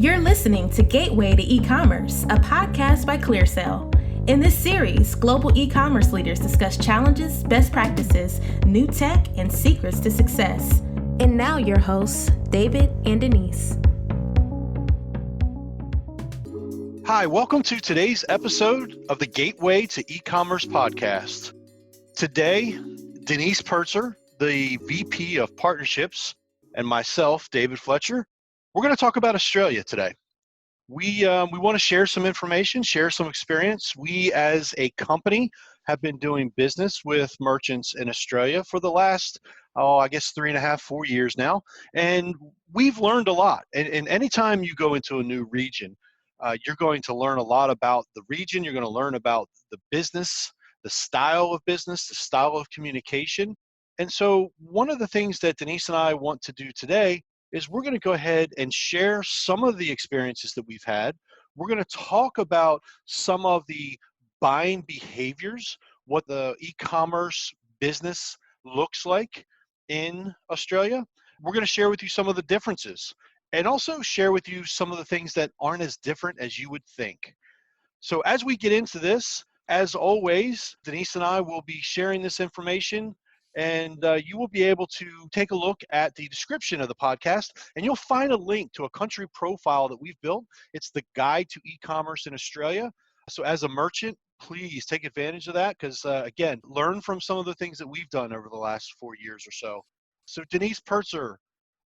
You're listening to Gateway to E-Commerce, a podcast by ClearSale. In this series, global e-commerce leaders discuss challenges, best practices, new tech, and secrets to success. And now your hosts, David and Denise. Hi, welcome to today's episode of the Gateway to E-Commerce podcast. Today, Denise Pertzer, the VP of Partnerships, and myself, David Fletcher, we're going to talk about Australia today. We want to share some information, share some experience. We, as a company, have been doing business with merchants in Australia for the last, 3.5, 4 years now. And we've learned a lot. And anytime you go into a new region, you're going to learn a lot about the region. You're going to learn about the business, the style of business, the style of communication. And so one of the things that Denise and I want to do today is we're going to go ahead and share some of the experiences that we've had. We're going to talk about some of the buying behaviors, what the e-commerce business looks like in Australia. We're going to share with you some of the differences and also share with you some of the things that aren't as different as you would think. So as we get into this, as always, Denise and I will be sharing this information, and you will be able to take a look at the description of the podcast, and you'll find a link to a country profile that we've built. It's the Guide to E-Commerce in Australia. So as a merchant, please take advantage of that because, again, learn from some of the things that we've done over the last 4 years or so. So Denise Pertzer,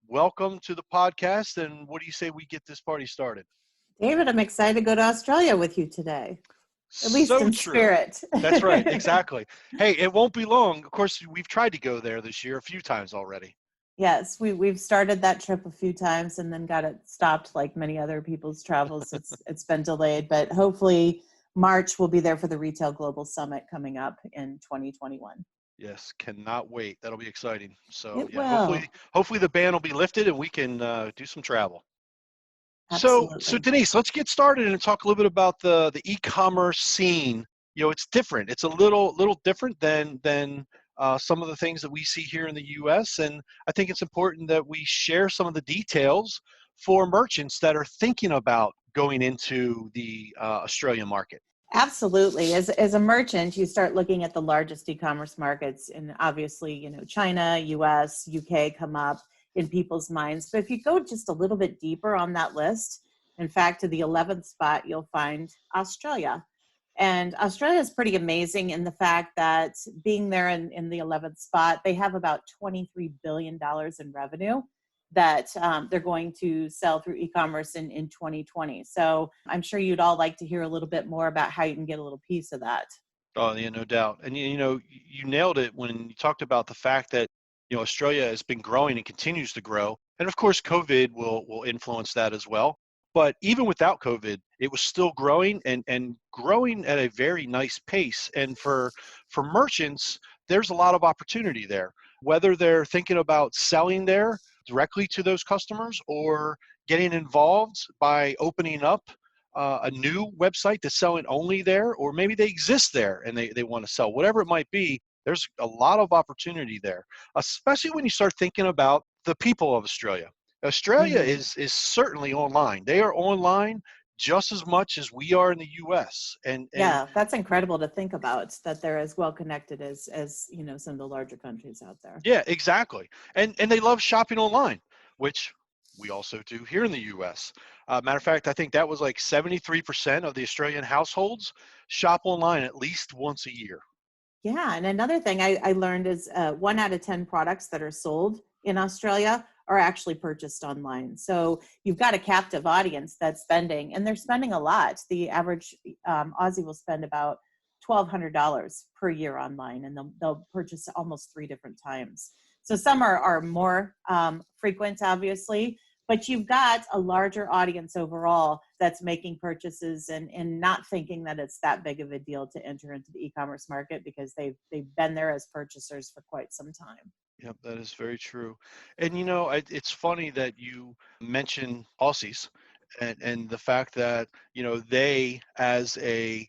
welcome to the podcast, and what do you say we get this party started? David, I'm excited to go to Australia with you today. At least so in true. spirit. That's right, exactly. Hey, it won't be long. Of course, we've tried to go there this year a few times already. Yes, we've started that trip a few times and then got it stopped like many other people's travels. It's been delayed, but hopefully March we'll be there for the Retail Global Summit coming up in 2021. Yes, cannot wait. That'll be exciting. So It yeah, will. hopefully the ban will be lifted and we can do some travel. So Absolutely. Denise, let's get started and talk a little bit about the e-commerce scene. You know, it's different. It's a little different than some of the things that we see here in the U.S. And I think it's important that we share some of the details for merchants that are thinking about going into the Australian market. Absolutely. As a merchant, you start looking at the largest e-commerce markets, and obviously, China, US, UK come up in people's minds. But if you go just a little bit deeper on that list, in fact, to the 11th spot, you'll find Australia. And Australia is pretty amazing in the fact that being there in the 11th spot, they have about $23 billion in revenue that they're going to sell through e-commerce in 2020. So I'm sure you'd all like to hear a little bit more about how you can get a little piece of that. Oh, yeah, no doubt. And you nailed it when you talked about the fact that Australia has been growing and continues to grow. And of course, COVID will influence that as well. But even without COVID, it was still growing and growing at a very nice pace. And for merchants, there's a lot of opportunity there, whether they're thinking about selling there directly to those customers or getting involved by opening up a new website that's selling only there, or maybe they exist there and they want to sell, whatever it might be. There's a lot of opportunity there, especially when you start thinking about the people of Australia. Australia is certainly online. They are online just as much as we are in the U.S. And yeah, that's incredible to think about, that they're as well connected as some of the larger countries out there. Yeah, exactly. And they love shopping online, which we also do here in the U.S. Matter of fact, I think that was like 73% of the Australian households shop online at least once a year. Yeah, and another thing I learned is 1 out of 10 products that are sold in Australia are actually purchased online. So you've got a captive audience that's spending, and they're spending a lot. The average Aussie will spend about $1,200 per year online, and they'll purchase almost 3 different times. So some are more frequent, obviously, but you've got a larger audience overall that's making purchases and not thinking that it's that big of a deal to enter into the e-commerce market because they've been there as purchasers for quite some time. Yep, that is very true. And it's funny that you mention Aussies and the fact that they, as a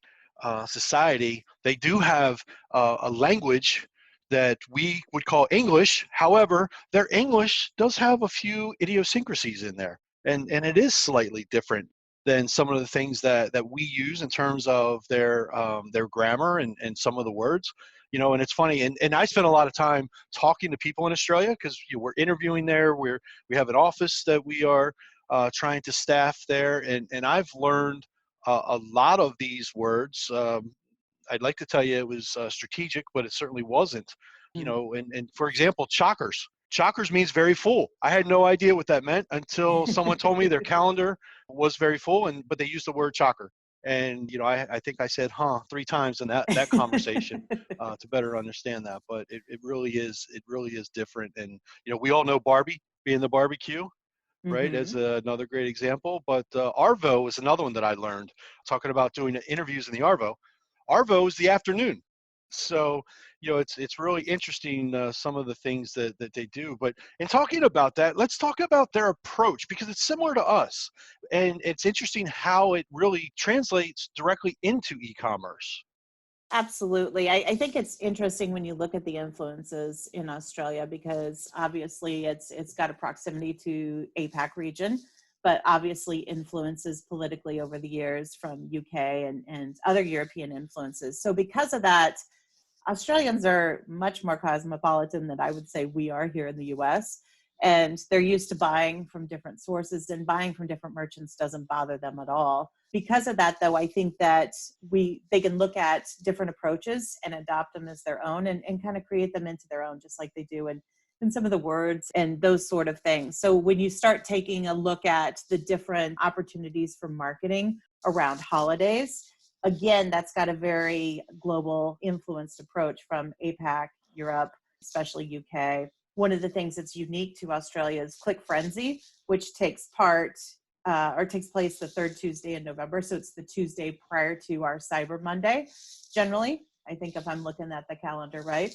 society, they do have a language that we would call English. However, their English does have a few idiosyncrasies in there. and it is slightly different than some of the things that we use in terms of their grammar and some of the words. And it's funny, and I spend a lot of time talking to people in Australia because we're interviewing there. We have an office that we are trying to staff there, and I've learned a lot of these words. I'd like to tell you it was strategic, but it certainly wasn't. And for example, chockers. Chockers means very full. I had no idea what that meant until someone told me their calendar was very full, but they used the word chocker. And I think I said "huh" 3 times in that conversation to better understand that. But it really is different. And we all know Barbie being the barbecue, right, as another great example. But Arvo is another one that I learned talking about doing interviews in the Arvo. Arvo is the afternoon. So, it's really interesting, some of the things that they do. But in talking about that, let's talk about their approach because it's similar to us. And it's interesting how it really translates directly into e-commerce. Absolutely. I think it's interesting when you look at the influences in Australia because obviously it's got a proximity to APAC region, but obviously influences politically over the years from UK and other European influences. So because of that, Australians are much more cosmopolitan than I would say we are here in the US. And they're used to buying from different sources, and buying from different merchants doesn't bother them at all. Because of that, though, I think that they can look at different approaches and adopt them as their own and kind of create them into their own, just like they do in some of the words and those sort of things. So when you start taking a look at the different opportunities for marketing around holidays, again, that's got a very global influenced approach from APAC, Europe, especially UK. One of the things that's unique to Australia is Click Frenzy, which takes place the third Tuesday in November. So it's the Tuesday prior to our Cyber Monday, generally, I think, if I'm looking at the calendar right.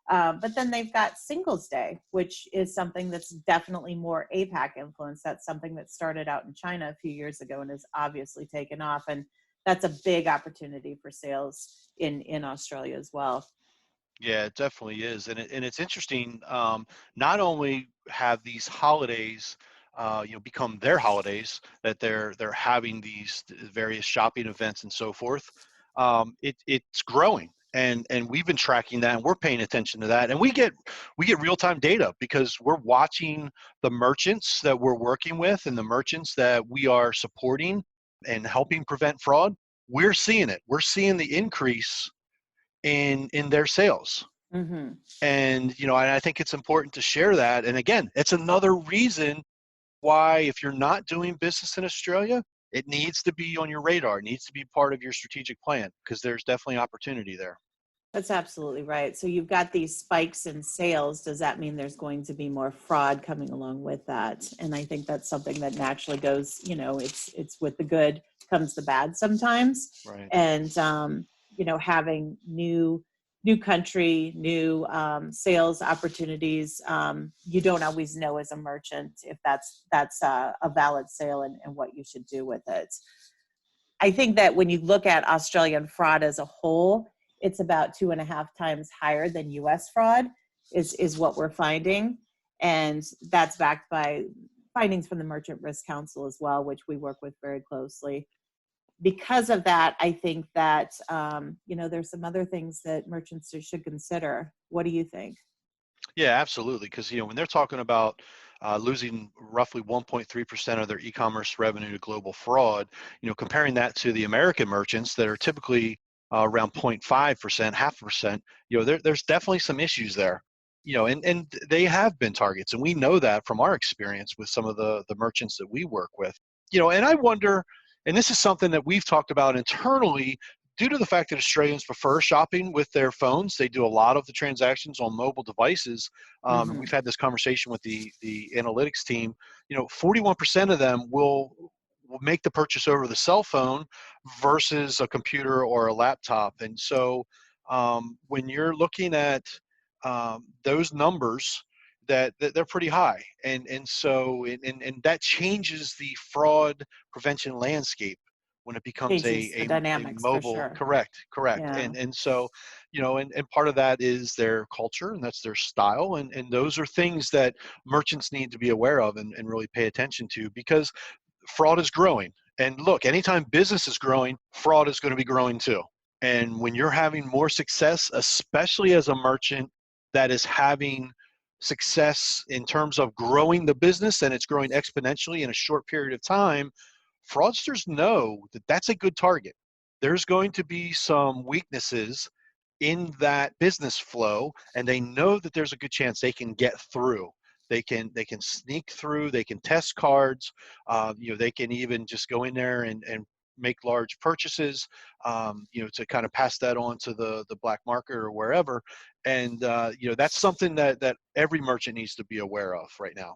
But then they've got Singles Day, which is something that's definitely more APAC influence. That's something that started out in China a few years ago and has obviously taken off. And that's a big opportunity for sales in Australia as well. Yeah, it definitely is, and it's interesting. Not only have these holidays, become their holidays that they're having these various shopping events and so forth. It's growing, and we've been tracking that, and we're paying attention to that, and we get real time data because we're watching the merchants that we're working with and the merchants that we are supporting and helping prevent fraud. We're seeing it. We're seeing the increase in their sales. Mm-hmm. And and I think it's important to share that. And again, it's another reason why, if you're not doing business in Australia, it needs to be on your radar. It needs to be part of your strategic plan because there's definitely opportunity there. That's absolutely right. So you've got these spikes in sales. Does that mean there's going to be more fraud coming along with that? And I think that's something that naturally goes, it's with the good comes the bad sometimes. Right. And, having new country, new sales opportunities, you don't always know as a merchant if that's a valid sale and what you should do with it. I think that when you look at Australian fraud as a whole, it's about 2.5 times higher than US fraud is what we're finding. And that's backed by findings from the Merchant Risk Council as well, which we work with very closely. Because of that, I think that, there's some other things that merchants should consider. What do you think? Yeah, absolutely. Because when they're talking about losing roughly 1.3% of their e-commerce revenue to global fraud, comparing that to the American merchants that are typically around 0.5%, 0.5%, there's definitely some issues there. And they have been targets, and we know that from our experience with some of the merchants that we work with. And I wonder, and this is something that we've talked about internally, due to the fact that Australians prefer shopping with their phones. They do a lot of the transactions on mobile devices. And we've had this conversation with the analytics team. 41% of them will make the purchase over the cell phone versus a computer or a laptop. And so when you're looking at those numbers, that they're pretty high, and so that changes the fraud prevention landscape when it becomes Changes the a dynamics for mobile. sure. Correct. Yeah. And so, and part of that is their culture, and that's their style. And those are things that merchants need to be aware of and really pay attention to, because fraud is growing. And look, anytime business is growing, fraud is going to be growing too. And when you're having more success, especially as a merchant that is having success in terms of growing the business, and it's growing exponentially in a short period of time, fraudsters know that that's a good target. There's going to be some weaknesses in that business flow, and they know that there's a good chance they can get through. They can sneak through. They can test cards. They can even just go in there and make large purchases. To kind of pass that on to the black market or wherever. And that's something that every merchant needs to be aware of right now.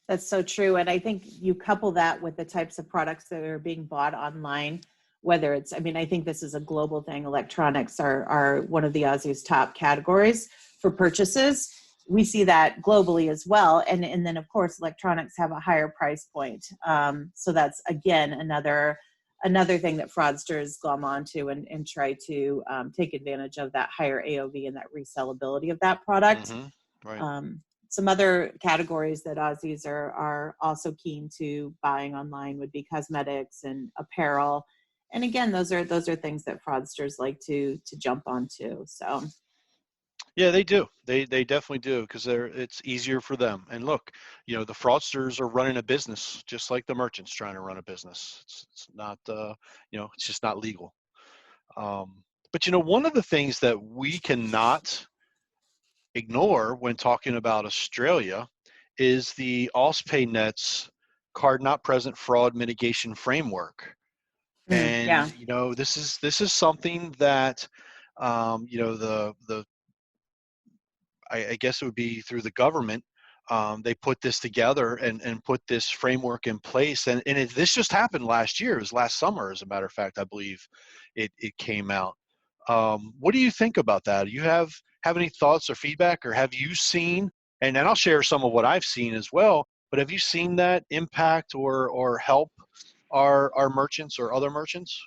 That's so true. And I think you couple that with the types of products that are being bought online, whether it's, I mean, I think this is a global thing. Electronics are one of the Aussie's top categories for purchases. We see that globally as well. And then, of course, electronics have a higher price point. So that's, again, another thing that fraudsters glom onto and try to take advantage of, that higher AOV and that resellability of that product. Right. Some other categories that Aussies are also keen to buying online would be cosmetics and apparel. And again, those are things that fraudsters like to jump onto. So Yeah, they do. They definitely do, because it's easier for them. And look, the fraudsters are running a business just like the merchants trying to run a business. It's not it's just not legal. But one of the things that we cannot ignore when talking about Australia is the AusPayNet's card not present fraud mitigation framework. And yeah, this is something that the I guess it would be through the government. They put this together and put this framework in place. And this just happened last year. It was last summer, as a matter of fact, I believe it came out. What do you think about that? Do you have any thoughts or feedback, or have you seen, and then I'll share some of what I've seen as well, but have you seen that impact or help our merchants or other merchants?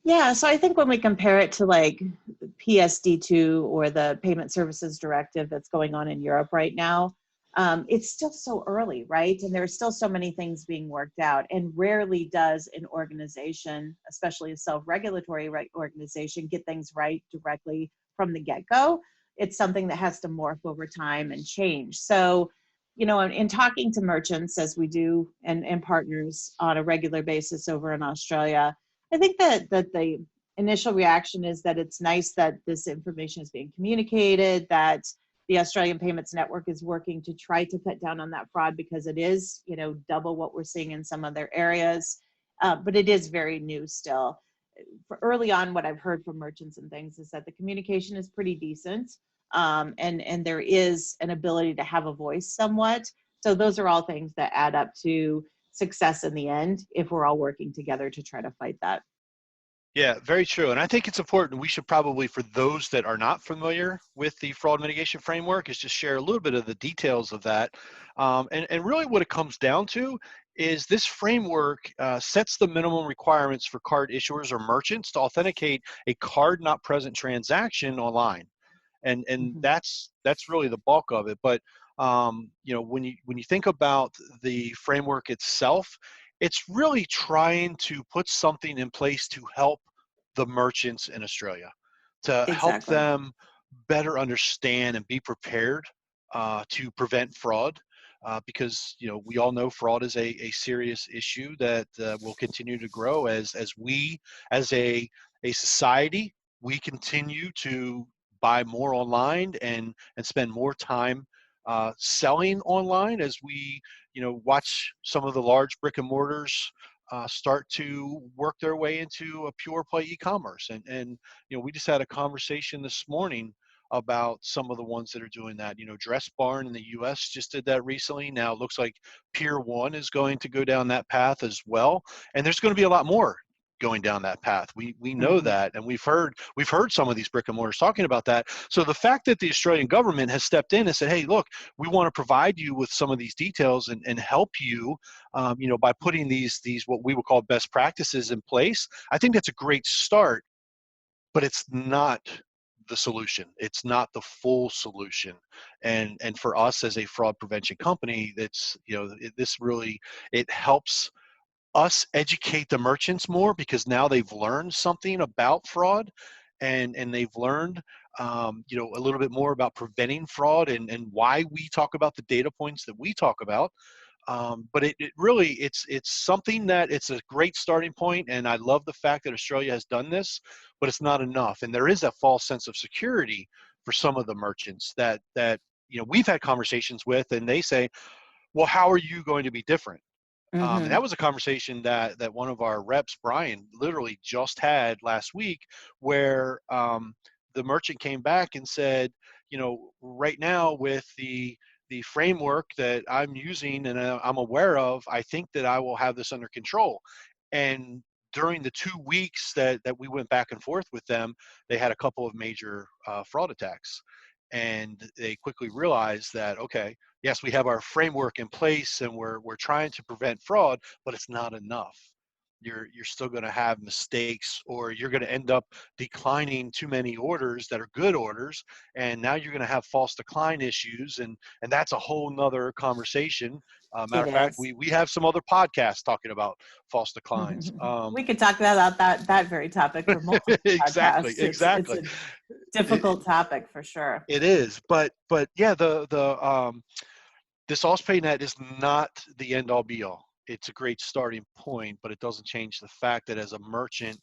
yeah. So I think when we compare it to like PSD2 or the Payment Services Directive that's going on in Europe right now, it's still so early, right? And there are still so many things being worked out. And rarely does an organization, especially a self-regulatory organization, get things right directly from the get-go. It's something that has to morph over time and change. So, in talking to merchants, as we do, and partners on a regular basis over in Australia, I think that the initial reaction is that it's nice that this information is being communicated, that the Australian Payments Network is working to try to cut down on that fraud, because it is, double what we're seeing in some other areas. But it is very new still. For early on, what I've heard from merchants and things is that the communication is pretty decent, and there is an ability to have a voice somewhat. So those are all things that add up to success in the end, if we're all working together to try to fight that. Yeah, very true. And I think it's important. We should probably, for those that are not familiar with the fraud mitigation framework, is just share a little bit of the details of that. And really what it comes down to is this framework sets the minimum requirements for card issuers or merchants to authenticate a card not present transaction online. And Mhm. that's really the bulk of it. But when you think about the framework itself, it's really trying to put something in place to help the merchants in Australia, to help Exactly. them better understand and be prepared to prevent fraud. Because we all know fraud is a serious issue that will continue to grow as we, as a society, we continue to buy more online and spend more time selling online, as we watch some of the large brick and mortars start to work their way into a pure play e-commerce. And we just had a conversation this morning about some of the ones that are doing that. Dress Barn in the US just did that recently. Now it looks like Pier 1 is going to go down that path as well. And there's going to be a lot more going down that path. We know Mhm. that, and we've heard some of these brick and mortars talking about that. So the fact that the Australian government has stepped in and said, hey, look, we want to provide you with some of these details and help you, by putting these what we would call best practices in place. I think that's a great start, but it's not the solution. It's not the full solution. And for us as a fraud prevention company, that's, this really, it helps us educate the merchants more, because now they've learned something about fraud, and they've learned, a little bit more about preventing fraud, and why we talk about the data points that we talk about. But it really, it's something that, it's a great starting point, and I love the fact that Australia has done this, but it's not enough. And there is that false sense of security for some of the merchants that we've had conversations with, and they say, well, how are you going to be different? And that Mhm. was a conversation that one of our reps, Brian, literally just had last week, where the merchant came back and said, right now with the framework that I'm using and I'm aware of, I think that I will have this under control. And during the 2 weeks that we went back and forth with them, they had a couple of major fraud attacks, and they quickly realized that, okay, yes, we have our framework in place and we're trying to prevent fraud, but it's not enough. You're still going to have mistakes, or you're going to end up declining too many orders that are good orders, and now you're going to have false decline issues, and that's a whole nother conversation. Matter It of fact, is. we have some other podcasts talking about false declines. We could talk about that very topic for multiple Exactly, podcasts. It's exactly. a It, difficult topic for sure. it is, but yeah, this Allspace net is not the end all be all. It's a great starting point, but it doesn't change the fact that as a merchant,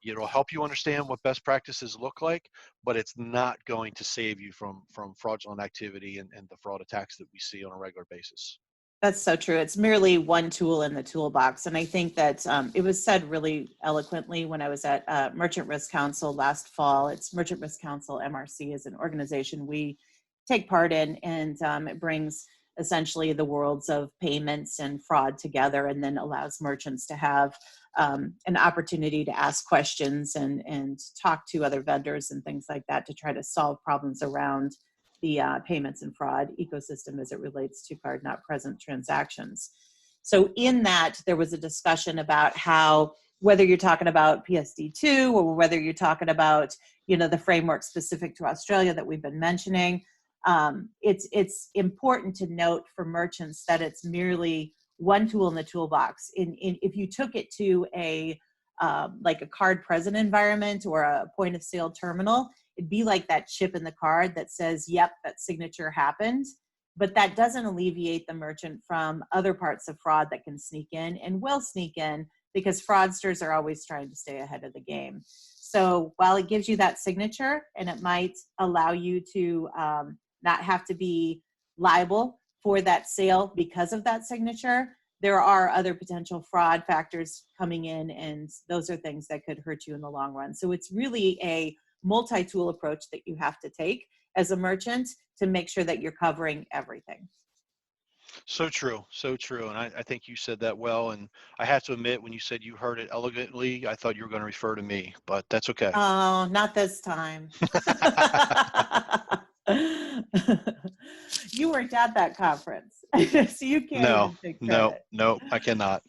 it'll help you understand what best practices look like, but it's not going to save you from fraudulent activity and the fraud attacks that we see on a regular basis. That's so true. It's merely one tool in the toolbox. And I think that it was said really eloquently when I was at Merchant Risk Council last fall. It's Merchant Risk Council, MRC, is an organization we take part in, and it brings essentially the worlds of payments and fraud together, and then allows merchants to have an opportunity to ask questions and talk to other vendors and things like that to try to solve problems around the payments and fraud ecosystem as it relates to card not present transactions. So in that, there was a discussion about how, whether you're talking about PSD2 or whether you're talking about, the framework specific to Australia that we've been mentioning, it's important to note for merchants that it's merely one tool in the toolbox. If you took it to like a card present environment or a point of sale terminal, it'd be like that chip in the card that says, yep, that signature happened. But that doesn't alleviate the merchant from other parts of fraud that can sneak in and will sneak in, because fraudsters are always trying to stay ahead of the game. So while it gives you that signature and it might allow you to not have to be liable for that sale because of that signature, there are other potential fraud factors coming in, and those are things that could hurt you in the long run. So it's really a multi-tool approach that you have to take as a merchant to make sure that you're covering everything. So true, so true. And I think you said that well. And I have to admit, when you said you heard it elegantly, I thought you were going to refer to me, but that's okay. Oh, not this time. You weren't at that conference, so you can't No, even take no, credit. no, I cannot.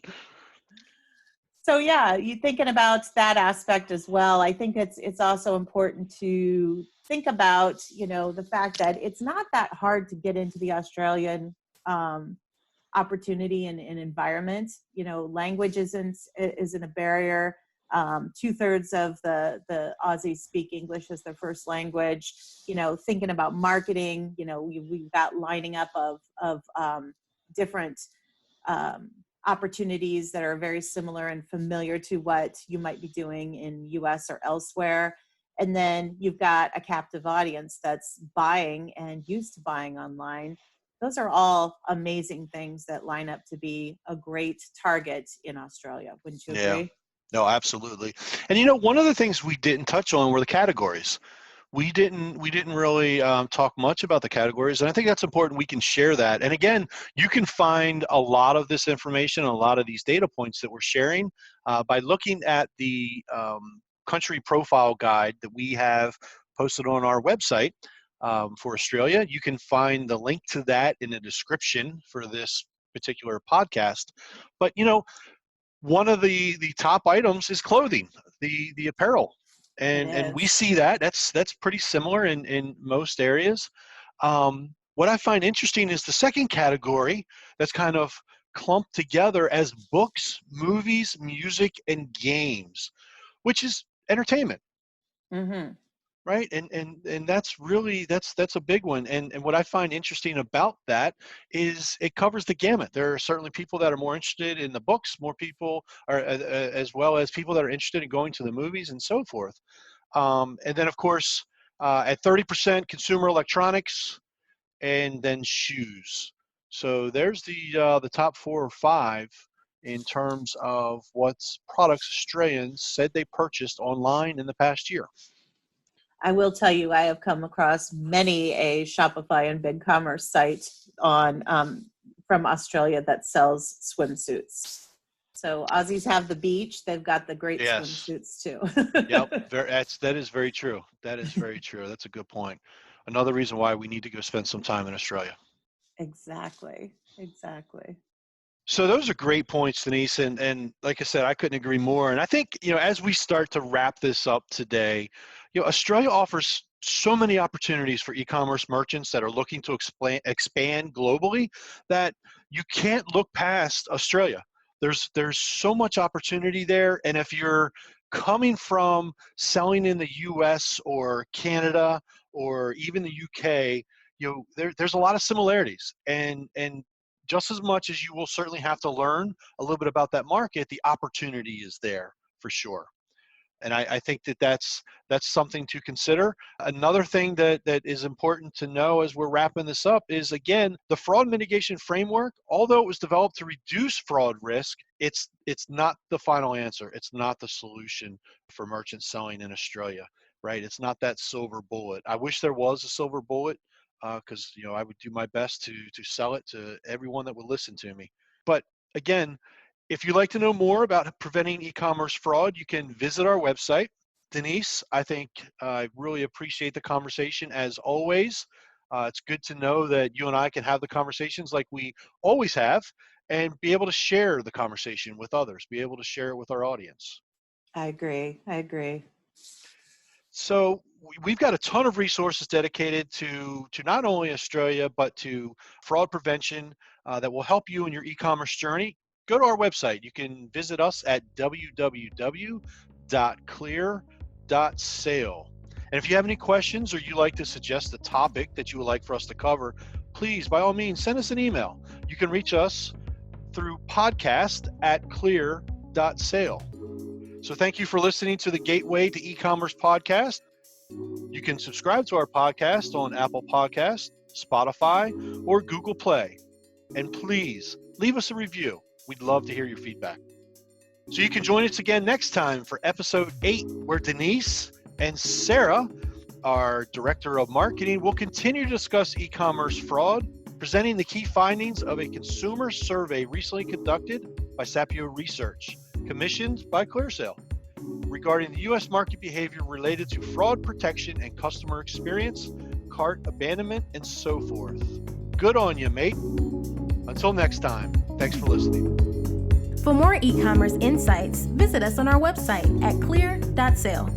So yeah, you thinking about that aspect as well. I think it's also important to think about, the fact that it's not that hard to get into the Australian opportunity and environment. Language isn't a barrier. 2/3 of the Aussies speak English as their first language. Thinking about marketing, we've got lining up of different opportunities that are very similar and familiar to what you might be doing in US or elsewhere. And then you've got a captive audience that's buying and used to buying online. Those are all amazing things that line up to be a great target in Australia. Wouldn't you Yeah, agree? no, absolutely. And one of the things we didn't touch on were the categories. we didn't really talk much about the categories, and I think that's important. We can share that. And again, you can find a lot of this information, a lot of these data points that we're sharing by looking at the country profile guide that we have posted on our website for Australia. You can find the link to that in the description for this particular podcast. But one of the top items is clothing, the apparel. And we see that's pretty similar in most areas. What I find interesting is the second category that's kind of clumped together as books, movies, music, and games, which is entertainment. Mm-hmm. Right. And that's really that's a big one. And what I find interesting about that is it covers the gamut. There are certainly people that are more interested in the books, more people are as well as people that are interested in going to the movies and so forth. And then of course at 30% consumer electronics, and then shoes. So there's the top 4 or 5 in terms of what's products Australians said they purchased online in the past year. I will tell you, I have come across many a Shopify and BigCommerce site on from Australia that sells swimsuits. So Aussies have the beach; they've got the great swimsuits too. Yep, that is very true. That is very true. That's a good point. Another reason why we need to go spend some time in Australia. Exactly. So those are great points, Denise, and like I said, I couldn't agree more. And I think as we start to wrap this up today, Australia offers so many opportunities for e-commerce merchants that are looking to expand globally that you can't look past Australia. There's so much opportunity there, and if you're coming from selling in the U.S. or Canada or even the UK, there's a lot of similarities, and just as much as you will certainly have to learn a little bit about that market, the opportunity is there for sure. And I think that's something to consider. Another thing that is important to know as we're wrapping this up is, again, the fraud mitigation framework, although it was developed to reduce fraud risk, it's not the final answer. It's not the solution for merchants selling in Australia, right? It's not that silver bullet. I wish there was a silver bullet because I would do my best to sell it to everyone that would listen to me. But again, if you'd like to know more about preventing e-commerce fraud, you can visit our website. Denise, I think I really appreciate the conversation as always. It's good to know that you and I can have the conversations like we always have and be able to share the conversation with others, be able to share it with our audience. I agree. So we've got a ton of resources dedicated to not only Australia, but to fraud prevention that will help you in your e-commerce journey. Go to our website. You can visit us at www.clear.sale. And if you have any questions or you'd like to suggest a topic that you would like for us to cover, please, by all means, send us an email. You can reach us through podcast@clear.sale. So thank you for listening to the Gateway to E-commerce podcast. You can subscribe to our podcast on Apple Podcasts, Spotify, or Google Play. And please leave us a review. We'd love to hear your feedback. So you can join us again next time for episode 8, where Denise and Sarah, our director of marketing, will continue to discuss e-commerce fraud, presenting the key findings of a consumer survey recently conducted by Sapio Research, commissioned by ClearSale, regarding the U.S. market behavior related to fraud protection and customer experience, cart abandonment, and so forth. Good on you, mate. Until next time, thanks for listening. For more e-commerce insights, visit us on our website at clear.sale.